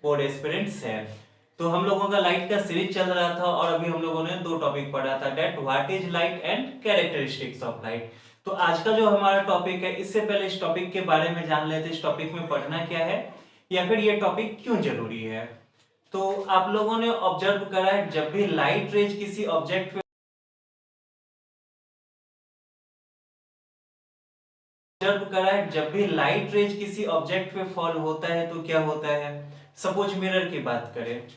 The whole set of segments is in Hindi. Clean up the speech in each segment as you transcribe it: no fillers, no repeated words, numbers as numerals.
4 एस्पिरेंट्स हैं। तो हम लोगों का लाइट का सीरीज चल रहा था और अभी हम लोगों ने 2 टॉपिक पढ़ा था, that what is light and characteristics of light. तो आज का जो हमारा टॉपिक है, इससे पहले इस टॉपिक के बारे में जान लेते हैं, इस टॉपिक में पढ़ना क्या है या फिर ये टॉपिक क्यों जरूरी है। तो आप लोगों ने ऑब्जर्व करा है, जब भी लाइट रेज किसी ऑब्जेक्ट पे जब भी लाइट रेज किसी ऑब्जेक्ट पे फॉल होता है तो क्या होता है। सपोज मिरर की बात करें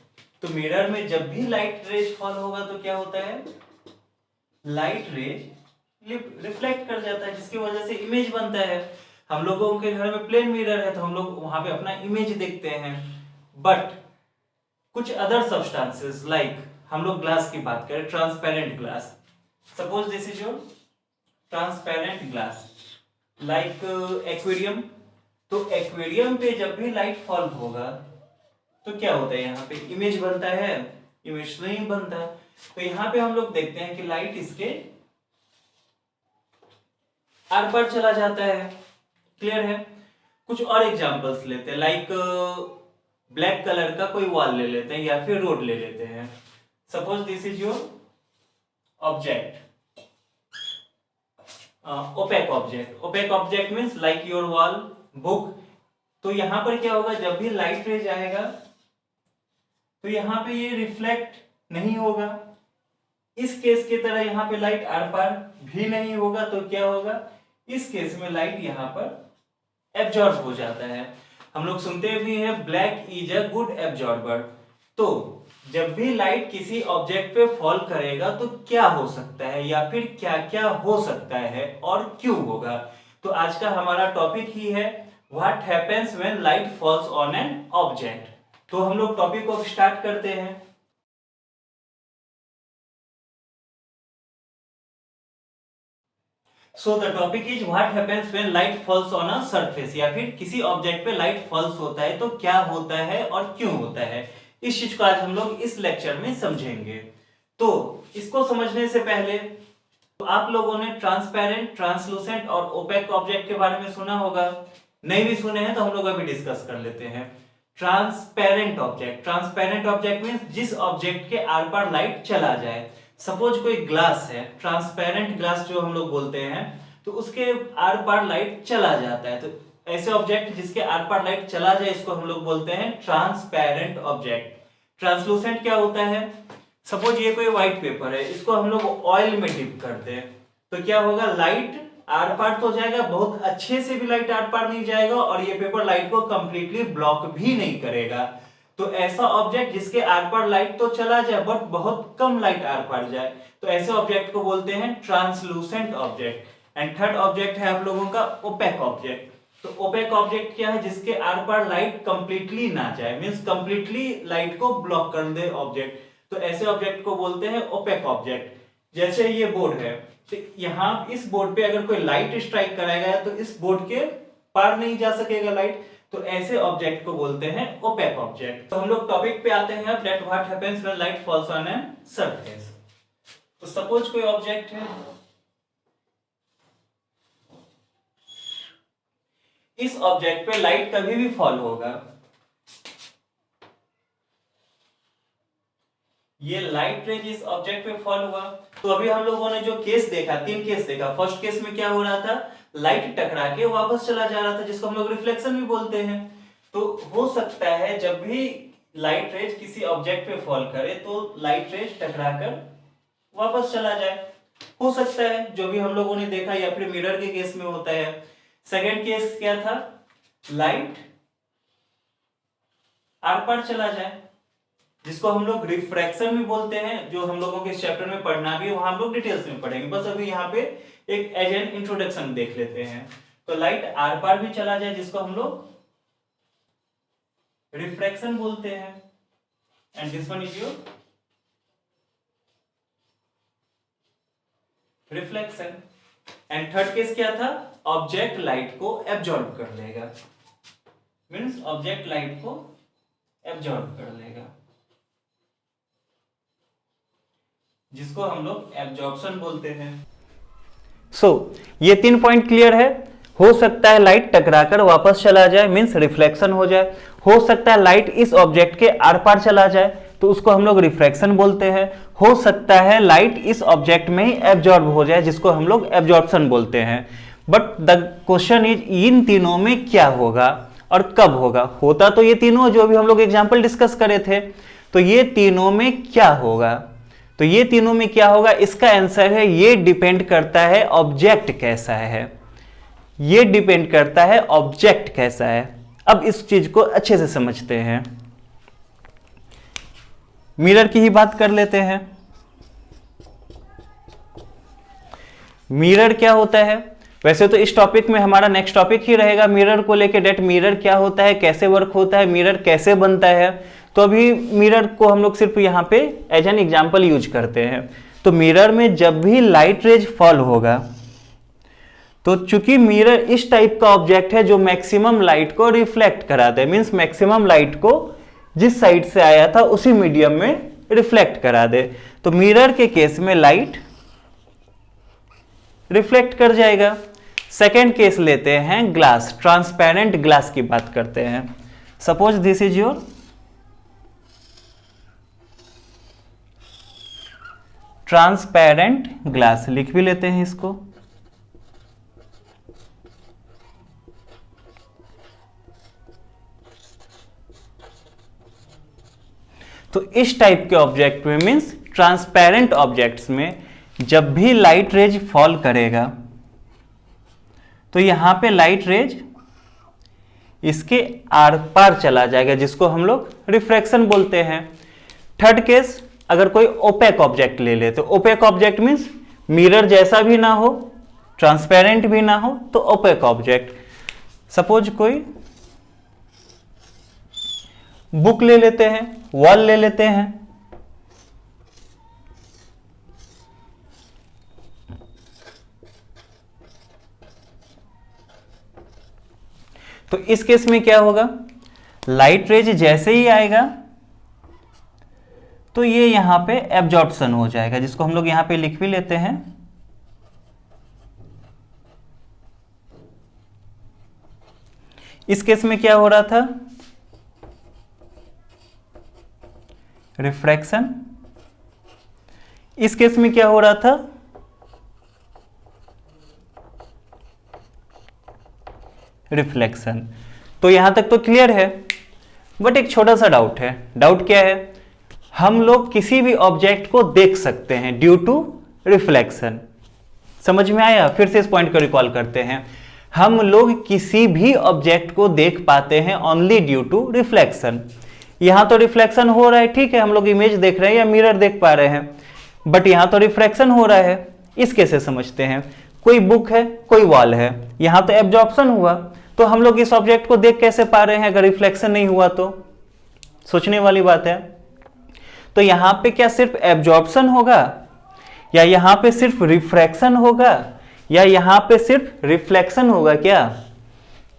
तो मिरर में जब भी लाइट रेज फॉल होगा तो क्या होता है, लाइट रेज रिफ्लेक्ट कर जाता है, जिसकी वजह से इमेज बनता है। हम लोगों के घर में प्लेन मिरर है तो हम लोग वहां पे अपना इमेज देखते हैं। बट कुछ अदर सब्सटेंसेस लाइक हम लोग ग्लास की बात करें, transparent glass, suppose this is your transparent glass like aquarium. तो एक्वेरियम पे जब भी लाइट फॉल होगा तो क्या होता है, यहाँ पे इमेज बनता है, इमेज नहीं बनता है। तो यहाँ पे हम लोग देखते हैं कि लाइट इसके आर पार चला जाता है। क्लियर है। कुछ और एग्जांपल्स लेते हैं, लाइक ब्लैक कलर का कोई वॉल ले लेते हैं या फिर रोड ले लेते हैं। Suppose this is your object, opaque object. Opaque object means like your wall, book. तो यहां पर क्या होगा, जब भी लाइट रेज आएगा तो यहां पे ये रिफ्लेक्ट नहीं होगा। इस केस की तरह यहां पे लाइट आर पार भी नहीं होगा। तो क्या होगा, इस केस में लाइट यहां पर एब्जॉर्ब हो जाता है। हम लोग सुनते भी हैं black is a good absorber. तो जब भी लाइट किसी ऑब्जेक्ट पे फॉल करेगा तो क्या हो सकता है या फिर क्या क्या हो सकता है और क्यों होगा। तो आज का हमारा टॉपिक ही है what happens when light falls on an object. तो हम लोग टॉपिक को स्टार्ट करते हैं। So the topic is what happens when light falls on a surface, या फिर किसी ऑब्जेक्ट पे लाइट फॉल्स होता है तो क्या होता है और क्यों होता है। इस चीज को आज हम लोग इस लेक्चर में समझेंगे। तो इसको समझने से पहले तो आप लोगों ने ट्रांसपेरेंट, ट्रांसलूसेंट और ओपेक ऑब्जेक्ट के बारे में सुना होगा। नहीं भी सुने हैं तो हम लोग अभी डिस्कस कर लेते हैं। ट्रांसपेरेंट ऑब्जेक्ट मींस जिस ऑब्जेक्ट के आर पार लाइट चला जाए। सपोज कोई ग्लास है, ट्रांसपेरेंट ग्लास जो हम लोग बोलते हैं, तो उसके आर पार लाइट चला जाता है। तो ऐसे ऑब्जेक्ट जिसके आर पार लाइट चला जाए इसको हम लोग बोलते हैं ट्रांसपेरेंट ऑब्जेक्ट। ट्रांसलूसेंट क्या होता है, सपोज ये कोई व्हाइट पेपर है, इसको हम लोग ऑयल में डिप करते हैं तो क्या होगा, लाइट आर पार तो जाएगा, बहुत अच्छे से भी लाइट आर पार नहीं जाएगा और ये पेपर लाइट को कंप्लीटली ब्लॉक भी नहीं करेगा। तो ऐसा ऑब्जेक्ट जिसके आर पार लाइट तो चला जाए बट बहुत कम लाइट आर पार जाए, तो ऐसे ऑब्जेक्ट को बोलते हैं translucent object. And third object है आप लोगों का ओपेक ऑब्जेक्ट। तो ओपेक ऑब्जेक्ट क्या है, जिसके आर पार लाइट कंप्लीटली ना जाए, मींस कंप्लीटली लाइट को ब्लॉक कर दे ऑब्जेक्ट, तो ऐसे ऑब्जेक्ट को बोलते हैं ओपेक ऑब्जेक्ट। जैसे ये बोर्ड है, तो यहां इस बोर्ड पे अगर कोई लाइट स्ट्राइक कराएगा तो इस बोर्ड के पार नहीं जा सकेगा लाइट, तो ऐसे ऑब्जेक्ट को बोलते हैं ओपेक ऑब्जेक्ट। तो हम लोग टॉपिक पे आते हैं अब, that what happens when light falls on an surface. तो सपोज कोई ऑब्जेक्ट है, इस ऑब्जेक्ट पे लाइट कभी भी फॉल होगा, ये लाइट रेज इस ऑब्जेक्ट पे फॉल हुआ। तो अभी हम लोगों ने जो केस देखा, 3 केस देखा। फर्स्ट केस में क्या हो रहा था, लाइट टकरा के वापस चला जा रहा था, जिसको हम लोग रिफ्लेक्शन भी बोलते हैं। तो हो सकता है जब भी लाइट रेज किसी ऑब्जेक्ट पे फॉल करे तो लाइट रेज टकरा कर वापस चला जाए, हो सकता है, जो भी हम लोगों ने देखा, या फिर मिरर के केस में होता है। सेकेंड केस क्या था, लाइट आर पार चला जाए, जिसको हम लोग रिफ्रैक्शन भी बोलते हैं, जो हम लोगों के चैप्टर में पढ़ना भी है, वहां हम लोग डिटेल्स में पढ़ेंगे। बस अभी यहाँ पे एक एज एन इंट्रोडक्शन देख लेते हैं। तो लाइट आर पार भी चला जाए, जिसको हम लोग रिफ्रैक्शन बोलते हैं। And this one is your reflection. And third case क्या था, ऑब्जेक्ट लाइट को एब्जॉर्ब कर लेगा, मीन्स ऑब्जेक्ट लाइट को एब्जॉर्ब कर लेगा, जिसको हम लोग एब्जॉर्प्शन बोलते हैं। सो ये 3 पॉइंट क्लियर है, हो सकता है लाइट टकराकर वापस चला जाए, मींस रिफ्लेक्शन हो जाए। हो सकता है लाइट इस ऑब्जेक्ट के आर पार चला जाए, तो उसको हम लोग रिफ्रैक्शन बोलते हैं। हो सकता है लाइट इस ऑब्जेक्ट में ही एब्जॉर्ब हो जाए, जिसको हम लोग एब्जॉर्प्शन बोलते हैं। बट द क्वेश्चन इज, इन तीनों में क्या होगा और कब होगा? होता तो ये तीनों जो भी हम लोग एग्जाम्पल डिस्कस करे थे, तो ये तीनों में क्या होगा? तो ये तीनों में क्या होगा, इसका आंसर है ये डिपेंड करता है ऑब्जेक्ट कैसा है। ये डिपेंड करता है ऑब्जेक्ट कैसा है। अब इस चीज को अच्छे से समझते हैं। मिरर की ही बात कर लेते हैं। मिरर क्या होता है? वैसे तो इस टॉपिक में हमारा नेक्स्ट टॉपिक ही रहेगा मिरर को लेके, डेट मिरर क्या होता है, कैसे वर्क होता है, मिरर कैसे बनता है। तो अभी मिरर को हम लोग सिर्फ यहाँ पे एज एन एग्जाम्पल यूज करते हैं। तो मिरर में जब भी लाइट रेज फॉल होगा, तो चूंकि मिरर इस टाइप का ऑब्जेक्ट है जो मैक्सिमम लाइट को रिफ्लेक्ट कराता है, मींस मैक्सिमम लाइट को जिस साइड से आया था उसी मीडियम में रिफ्लेक्ट करा दे। तो मिरर के केस में लाइट रिफ्लेक्ट कर जाएगा। सेकेंड केस लेते हैं ग्लास, ट्रांसपेरेंट ग्लास की बात करते हैं। Suppose this is your transparent glass, लिख भी लेते हैं इसको। तो इस टाइप के ऑब्जेक्ट में, मींस ट्रांसपेरेंट ऑब्जेक्ट्स में, जब भी लाइट रेज फॉल करेगा तो यहां पे लाइट रेज इसके आर पार चला जाएगा, जिसको हम लोग रिफ्रैक्शन बोलते हैं। थर्ड केस, अगर कोई ओपेक ऑब्जेक्ट ले ले, तो ओपेक ऑब्जेक्ट मींस मिरर जैसा भी ना हो, ट्रांसपेरेंट भी ना हो, तो ओपेक ऑब्जेक्ट। सपोज कोई बुक ले लेते हैं, वॉल ले लेते हैं। तो इस केस में क्या होगा, लाइट रेज जैसे ही आएगा तो ये यहां पे एब्जॉर्प्शन हो जाएगा, जिसको हम लोग यहां पे लिख भी लेते हैं। इस केस में क्या हो रहा था, रिफ्रैक्शन। इस केस में क्या हो रहा था, रिफ्लेक्शन। तो यहां तक तो क्लियर है, बट एक छोटा सा डाउट है। डाउट क्या है, हम लोग किसी भी ऑब्जेक्ट को देख सकते हैं ड्यू टू रिफ्लेक्शन। समझ में आया? फिर से इस पॉइंट को रिकॉल करते हैं। हम लोग किसी भी ऑब्जेक्ट को देख पाते हैं ओनली ड्यू टू रिफ्लेक्शन। यहां तो रिफ्लेक्शन हो रहा है, ठीक है, हम लोग इमेज देख रहे हैं या मिरर देख पा रहे हैं, बट यहां तो रिफ्रैक्शन हो रहा है। इस कैसे समझते हैं, कोई बुक है, कोई वॉल है, यहां तो एब्जॉर्प्शन हुआ, तो हम लोग इस ऑब्जेक्ट को देख कैसे पा रहे हैं अगर रिफ्लेक्शन नहीं हुआ? तो सोचने वाली बात है। तो यहां पे क्या सिर्फ एब्जॉर्प्शन होगा, या यहां पे सिर्फ रिफ्रैक्शन होगा, या यहां पे सिर्फ रिफ्लेक्शन होगा क्या?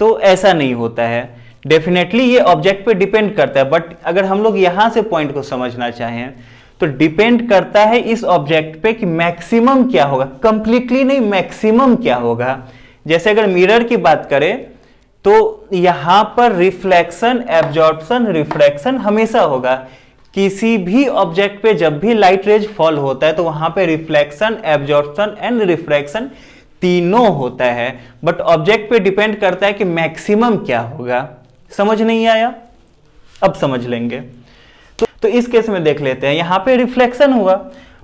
तो ऐसा नहीं होता है। डेफिनेटली ये ऑब्जेक्ट पे डिपेंड करता है, बट अगर हम लोग यहां से पॉइंट को समझना चाहें तो डिपेंड करता है इस ऑब्जेक्ट पे कि मैक्सिमम क्या होगा, कंप्लीटली नहीं, मैक्सिमम क्या होगा। जैसे अगर मिरर की बात करें तो यहां पर रिफ्लेक्शन, एब्जॉर्प्शन, रिफ्रैक्शन हमेशा होगा। किसी भी ऑब्जेक्ट पे जब भी लाइट रेज फॉल होता है तो वहां पे रिफ्लेक्शन, एब्जॉर्प्शन एंड रिफ्रैक्शन तीनों होता है, बट ऑब्जेक्ट पे डिपेंड करता है कि मैक्सिमम क्या होगा। समझ नहीं आया? अब समझ लेंगे। तो इस केस में देख लेते हैं, यहां पे रिफ्लेक्शन हुआ,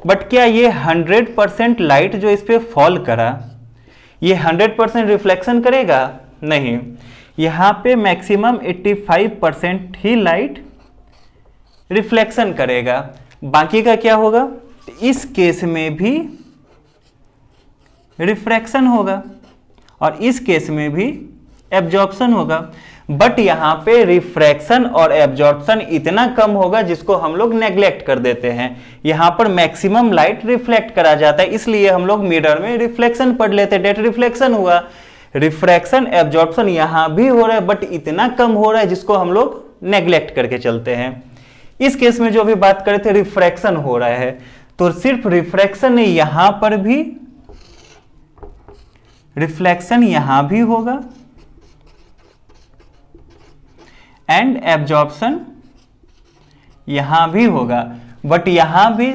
बट क्या ये 100% लाइट जो इस पे फॉल करा ये 100% रिफ्लेक्शन करेगा? नहीं, यहां पे मैक्सिमम 85% ही लाइट रिफ्लेक्शन करेगा। बाकी का क्या होगा, इस केस में भी रिफ्रैक्शन होगा और इस केस में भी एब्जॉर्प्शन होगा, बट यहां पे रिफ्रैक्शन और एब्जॉर्प्शन इतना कम होगा जिसको हम लोग नेग्लेक्ट कर देते हैं। यहां पर मैक्सिमम लाइट रिफ्लेक्ट करा जाता है, इसलिए हम लोग मिरर में रिफ्लेक्शन पढ़ लेते हैं। डेट रिफ्लेक्शन हुआ, रिफ्रैक्शन, एब्जॉर्प्शन यहां भी हो रहा है, बट इतना कम हो रहा है जिसको हम लोग नेग्लेक्ट करके चलते हैं। इस केस में जो अभी बात करे थे, रिफ्रैक्शन हो रहा है, तो सिर्फ रिफ्रैक्शन नहीं, यहां पर भी रिफ्लेक्शन यहां भी होगा एंड एब्जॉर्प्शन यहां भी होगा, बट यहां भी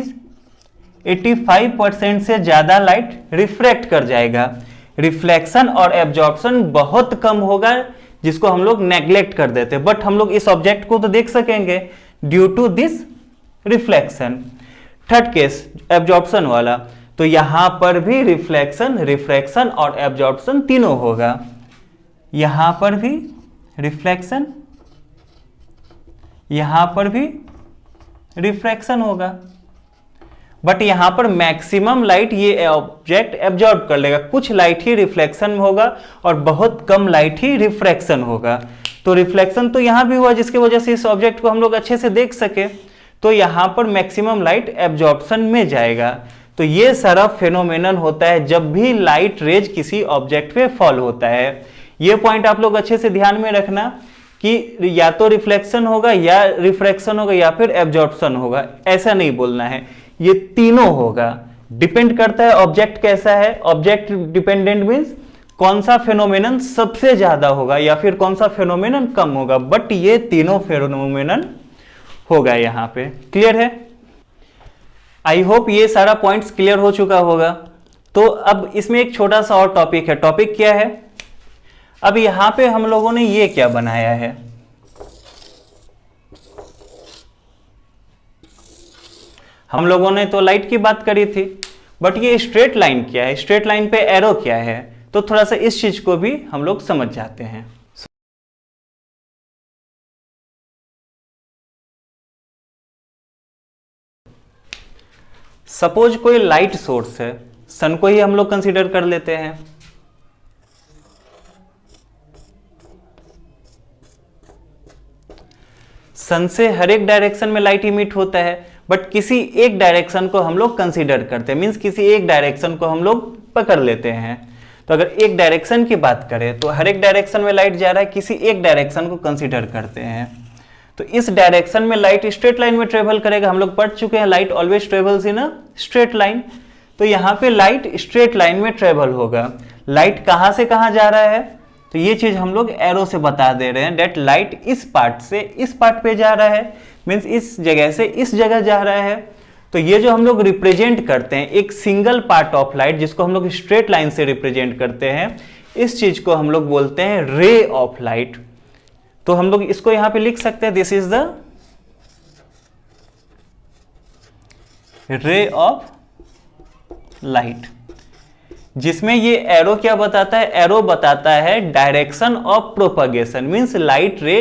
85% से ज्यादा लाइट रिफ्रैक्ट कर जाएगा। रिफ्लेक्शन और एब्जॉर्प्शन बहुत कम होगा, जिसको हम लोग नेग्लेक्ट कर देते हैं, बट हम लोग इस ऑब्जेक्ट को तो देख सकेंगे due to this reflection. Third case absorption वाला, तो यहां पर भी रिफ्लेक्शन, रिफ्रैक्शन और एब्जॉर्प्शन तीनों होगा। यहां पर भी रिफ्लेक्शन, यहां पर भी रिफ्रैक्शन होगा, बट यहां पर मैक्सिमम लाइट ये ऑब्जेक्ट एब्जॉर्ब कर लेगा। कुछ लाइट ही रिफ्लेक्शन में होगा और बहुत कम लाइट ही रिफ्रैक्शन होगा। तो रिफ्लेक्शन तो यहां भी हुआ, जिसकी वजह से इस ऑब्जेक्ट को हम लोग अच्छे से देख सके। तो यहां पर मैक्सिमम लाइट एब्जॉर्प्शन में जाएगा। तो ये सारा फेनोमेनन होता है जब भी लाइट रेज किसी ऑब्जेक्ट पे फॉल होता है। ये पॉइंट आप लोग अच्छे से ध्यान में रखना कि या तो रिफ्लेक्शन होगा या रिफ्रैक्शन होगा या फिर एब्जॉर्प्शन होगा, ऐसा नहीं बोलना है, ये तीनों होगा। डिपेंड करता है ऑब्जेक्ट कैसा है। ऑब्जेक्ट डिपेंडेंट मींस कौन सा फेनोमेनन सबसे ज्यादा होगा या फिर कौन सा फेनोमेनन कम होगा, बट ये तीनों फेनोमेनन होगा यहां पे। क्लियर है? आई होप ये सारा पॉइंट्स क्लियर हो चुका होगा। तो अब इसमें एक छोटा सा और टॉपिक है। टॉपिक क्या है? अब यहां पे हम लोगों ने ये क्या बनाया है, हम लोगों ने तो लाइट की बात करी थी, बट ये स्ट्रेट लाइन क्या है, स्ट्रेट लाइन पे एरो क्या है, तो थोड़ा सा इस चीज को भी हम लोग समझ जाते हैं। सपोज कोई लाइट सोर्स है, सन को ही हम लोग कंसीडर कर लेते हैं। सन से हर एक डायरेक्शन में लाइट इमिट होता है, बट किसी एक डायरेक्शन को हम लोग कंसीडर करते हैं, मींस किसी एक डायरेक्शन को हम लोग पकड़ लेते हैं। तो अगर एक डायरेक्शन की बात करें तो हर एक डायरेक्शन में लाइट जा रहा है, किसी एक डायरेक्शन को कंसीडर करते हैं। तो इस डायरेक्शन में लाइट स्ट्रेट लाइन में ट्रेवल करेगा। हम लोग पढ़ चुके हैं light always travels in a straight line. तो यहाँ पे लाइट स्ट्रेट लाइन में ट्रेवल होगा। लाइट कहां से कहां जा रहा है, तो ये चीज हम लोग एरो से बता दे रहे हैं डेट लाइट इस पार्ट से इस पार्ट पे जा रहा है, मीन्स इस जगह से इस जगह जा रहा है। तो ये जो हम लोग रिप्रेजेंट करते हैं एक सिंगल पार्ट ऑफ लाइट, जिसको हम लोग स्ट्रेट लाइन से रिप्रेजेंट करते हैं, इस चीज को हम लोग बोलते हैं रे ऑफ लाइट। तो हम लोग इसको यहां पे लिख सकते हैं, this is the ray of light, जिसमें ये एरो क्या बताता है, एरो बताता है direction of propagation, means light रे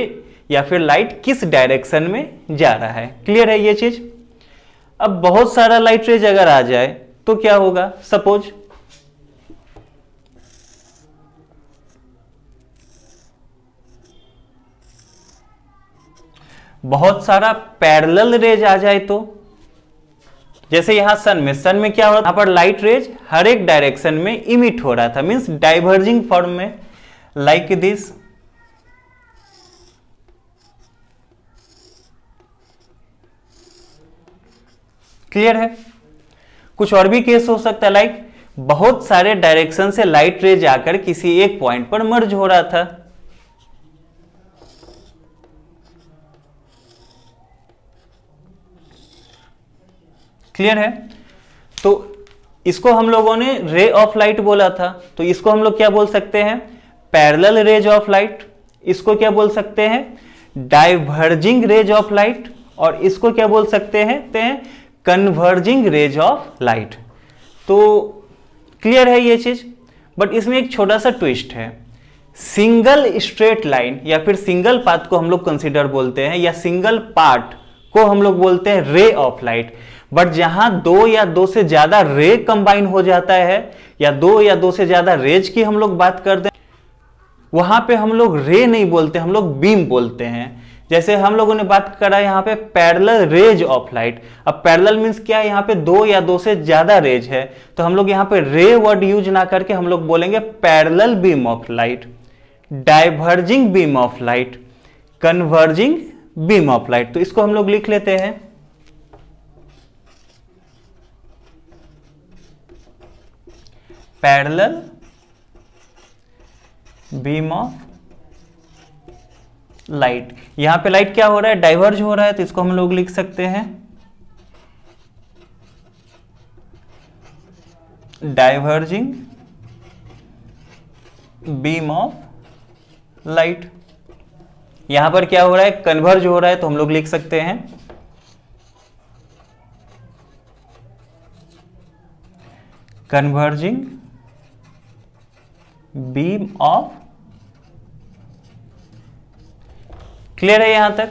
या फिर लाइट किस डायरेक्शन में जा रहा है। क्लियर है ये चीज? अब बहुत सारा लाइट रेज अगर आ जाए तो क्या होगा, सपोज बहुत सारा पैरेलल रेज आ जाए, तो जैसे यहां सन में क्या हो रहा था, यहां पर लाइट रेज हर एक डायरेक्शन में इमिट हो रहा था, मींस डाइवर्जिंग फॉर्म में, लाइक दिस। क्लियर है? कुछ और भी केस हो सकता है, लाइक बहुत सारे डायरेक्शन से लाइट रेज आकर किसी एक पॉइंट पर मर्ज हो रहा था। क्लियर है? तो इसको हम लोगों ने रे ऑफ लाइट बोला था, तो इसको हम लोग क्या बोल सकते हैं, पैरेलल रेज ऑफ लाइट। इसको क्या बोल सकते हैं, डाइवर्जिंग रेज ऑफ लाइट। और इसको क्या बोल सकते हैं, कन्वर्जिंग रेज ऑफ लाइट। तो क्लियर है ये चीज? बट इसमें एक छोटा सा ट्विस्ट है। सिंगल स्ट्रेट लाइन या फिर सिंगल पाथ को हम लोग कंसीडर बोलते हैं, या सिंगल पार्ट को हम लोग बोलते हैं रे ऑफ लाइट। बट जहां दो या दो से ज्यादा रे कंबाइन हो जाता है, या दो या दो से ज्यादा रेज की हम लोग बात करते हैं, वहां पे हम लोग रे नहीं बोलते, हम लोग बीम बोलते हैं। जैसे हम लोगों ने बात करा यहाँ पे पैरेलल रेज ऑफ लाइट। अब पैरेलल मींस क्या है, यहाँ पे दो या दो से ज्यादा रेज है, तो हम लोग यहाँ पे रे वर्ड यूज ना करके हम लोग बोलेंगे parallel beam of light, diverging beam of light, converging beam of light. तो इसको हम लोग लिख लेते हैं, पैरेलल बीम ऑफ लाइट। यहां पे लाइट क्या हो रहा है, डाइवर्ज हो रहा है, तो इसको हम लोग लिख सकते हैं डाइवर्जिंग बीम ऑफ लाइट। यहां पर क्या हो रहा है, कन्वर्ज हो रहा है, तो हम लोग लिख सकते हैं कन्वर्जिंग बीम ऑफ। क्लियर है यहां तक?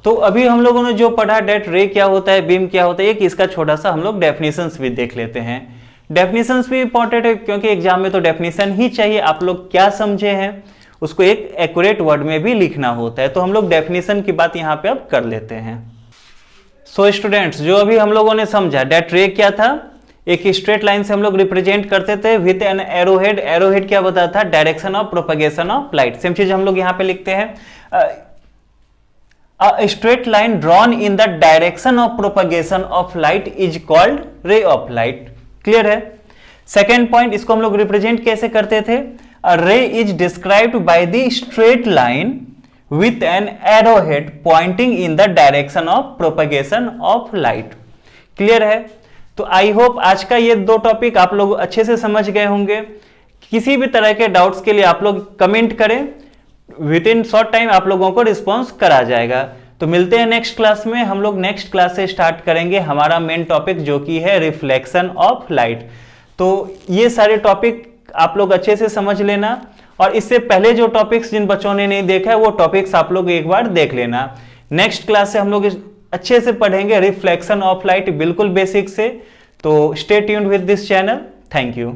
तो अभी हम लोगों ने जो पढ़ा डेट रे क्या होता है, बीम क्या होता है, एक इसका छोटा सा हम लोग डेफिनेशंस भी देख लेते हैं। डेफिनेशंस भी इंपॉर्टेंट है क्योंकि एग्जाम में तो डेफिनेशन ही चाहिए, आप लोग क्या समझे हैं उसको एक एक्यूरेट वर्ड में भी लिखना होता है। तो हम लोग डेफिनेशन की बात यहां पे अब कर लेते हैं। सो स्टूडेंट्स, जो अभी हम लोगों ने समझा डेट रे क्या था, एक स्ट्रेट लाइन से हम लोग रिप्रेजेंट करते थे विद एन एरोहेड। एरोहेड क्या बताता था, direction of propagation of light. Same चीज हम लोग यहां पे लिखते हैं a straight line drawn in the direction of propagation of light is called ray of light। Clear है? सेकेंड पॉइंट, इसको हम लोग रिप्रेजेंट कैसे करते थे, a ray is described by the straight line with an arrowhead pointing in the direction of propagation of light। Clear है? तो आई होप आज का ये दो टॉपिक आप लोग अच्छे से समझ गए होंगे। किसी भी तरह के डाउट्स के लिए आप लोग कमेंट करें, विद इन शॉर्ट टाइम आप लोगों को रिस्पॉन्स करा जाएगा। तो मिलते हैं नेक्स्ट क्लास में। हम लोग नेक्स्ट क्लास से स्टार्ट करेंगे हमारा मेन टॉपिक जो कि है रिफ्लेक्शन ऑफ लाइट। तो ये सारे टॉपिक आप लोग अच्छे से समझ लेना, और इससे पहले जो टॉपिक्स जिन बच्चों ने नहीं देखा है वो टॉपिक्स आप लोग एक बार देख लेना। नेक्स्ट क्लास से हम लोग अच्छे से पढ़ेंगे रिफ्लेक्शन ऑफ लाइट, बिल्कुल बेसिक से। तो stay tuned with this channel. Thank you.